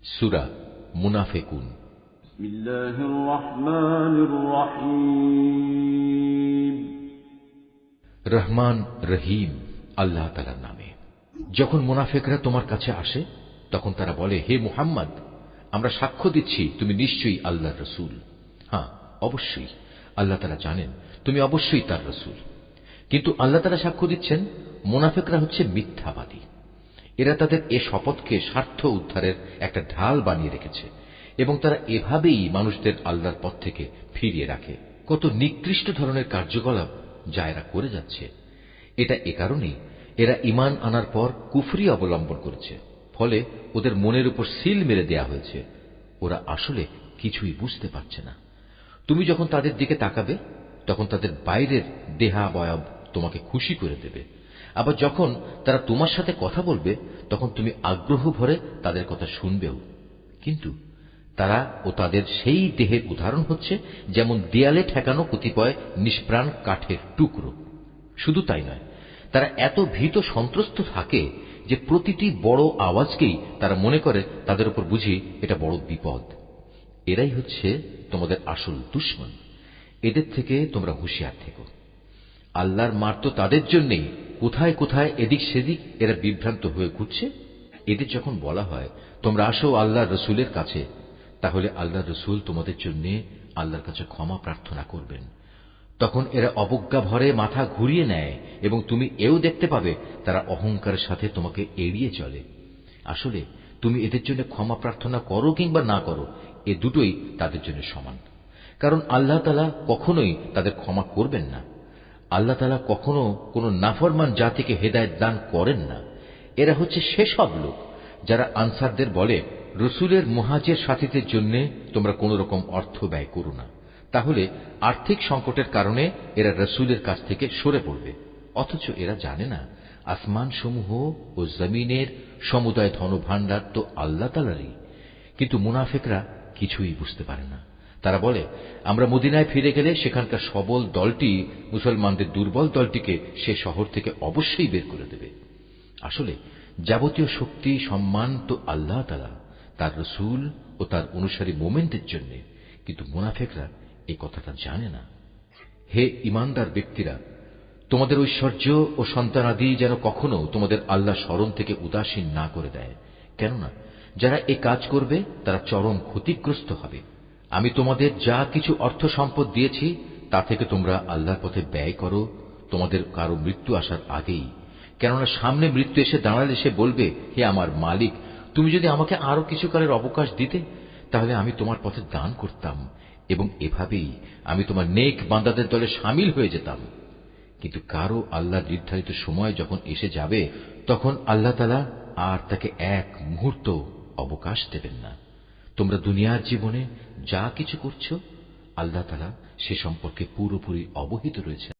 সূরা মুনাফিকুন। বিসমিল্লাহির রহমানির রহিম। রহমান রহিম আল্লাহ তাআলার নামে। যখন মুনাফিকরা তোমার কাছে আসে তখন তারা বলে, হে মুহাম্মদ, আমরা সাক্ষ্য দিচ্ছি তুমি নিশ্চয়ই আল্লাহর রাসূল। হ্যাঁ, অবশ্যই আল্লাহ তাআলা জানেন তুমি অবশ্যই তার রাসূল। কিন্তু আল্লাহ তাআলা সাক্ষ্য দিচ্ছেন মুনাফিকরা হচ্ছে মিথ্যাবাদী। এরা তাদের এ শপথকে স্বার্থ উদ্ধারের একটা ঢাল বানিয়ে রেখেছে এবং তারা এভাবেই মানুষদের আল্লাহর পথ থেকে ফিরিয়ে রাখে। কত নিকৃষ্ট ধরনের কার্যকলাপ যা এরা করে যাচ্ছে। এটা এ কারণেই এরা ঈমান আনার পর কুফরি অবলম্বন করেছে, ফলে ওদের মনের উপর সিল মেরে দেয়া হয়েছে। ওরা আসলে কিছুই বুঝতে পারছে না। তুমি যখন তাদের দিকে তাকাবে তখন তাদের বাইরের দেহাবয়ব তোমাকে খুশি করে দেবে। আবার যখন তারা তোমার সাথে কথা বলবে তখন তুমি আগ্রহ ভরে তাদের কথা শুনবেও। কিন্তু তারা ও তাদের সেই দেহের উদাহরণ হচ্ছে যেমন দেয়ালে ঠেকানো কতিপয় নিষ্প্রাণ কাঠের টুকরো। শুধু তাই নয়, তারা এত ভীত সন্ত্রস্ত থাকে যে প্রতিটি বড় আওয়াজকেই তারা মনে করে তাদের উপর বুঝি এটা বড় বিপদ। এরাই হচ্ছে তোমাদের আসল দুশমন। এদের থেকে তোমরা হুঁশিয়ার থেকো। আল্লাহর মার তো তাদের জন্যেই কোথায় কোথায় এদিক সেদিক এরা বিভ্রান্ত হয়ে ঘুরছে। এদের যখন বলা হয় তোমরা আসো আল্লাহর রসুলের কাছে, তাহলে আল্লাহর রসুল তোমাদের জন্য আল্লাহর কাছে ক্ষমা প্রার্থনা করবেন। তখন এরা অবজ্ঞা ভরে মাথা ঘুরিয়ে নেয় এবং তুমি এও দেখতে পাবে তারা অহংকারের সাথে তোমাকে এড়িয়ে চলে। আসলে তুমি এদের জন্য ক্ষমা প্রার্থনা করো কিংবা না করো, এ দুটোই তাদের জন্য সমান। কারণ আল্লাহ তাআলা কখনোই তাদের ক্ষমা করবেন না। আল্লাহ তাআলা কখনো কোন নাফরমান জাতিকে হেদায়েত দান করেন না। এরা হচ্ছে সেসব লোক যারা আনসারদের বলে, রসুলের মুহাজির সাথীদের জন্য তোমরা কোন রকম অর্থ ব্যয় করো না, তাহলে আর্থিক সংকটের কারণে এরা রসুলের কাছ থেকে সরে পড়বে। অথচ এরা জানে না আসমান সমূহ ও জমিনের সমুদায় ধনভাণ্ডার তো আল্লাহ তাআলারই। কিন্তু মুনাফিকরা কিছুই বুঝতে পারে না। তারা বলে, আমরা মদিনায় ফিরে গেলে সেখানকার সবল দলটি মুসলমানদের দুর্বল দলটিকে সে শহর থেকে অবশ্যই বের করে দেবে। আসলে যাবতীয় শক্তি সম্মান তো আল্লাহ তাআলা, তার রসূল ও তার অনুসারী মুমিনদের জন্য। কিন্তু মুনাফিকরা এই কথাটা জানে না। হে ঈমানদার ব্যক্তিরা, তোমাদের ঐশ্বর্য ও সন্তানাদি যেন কখনো তোমাদের আল্লাহ স্মরণ থেকে উদাসীন না করে দেয়। কেননা যারা এ কাজ করবে তারা চরম ক্ষতিগ্রস্ত হবে। আমি তোমাদের যা কিছু অর্থ সম্পদ দিয়েছি তা থেকে তোমরা আল্লাহর পথে ব্যয় করো তোমাদের কারো মৃত্যু আসার আগেই। কেননা সামনে মৃত্যু এসে দাঁড়ালে সে বলবে, হে আমার মালিক, তুমি যদি আমাকে আরো কিছু কালের অবকাশ দিতে তাহলে আমি তোমার পথে দান করতাম এবং এভাবেই আমি তোমার নেক বান্দাদের দলে শামিল হয়ে যেতাম। কিন্তু কারো আল্লাহর নির্ধারিত সময় যখন এসে যাবে তখন আল্লাহ তাআলা আর তাকে এক মুহূর্ত অবকাশ দেবেন না। তোমরা দুনিয়ার জীবনে যা কিছু করছো আল্লাহ তাআলা সে সম্পর্কে পুরোপুরি অবহিত রয়েছেন।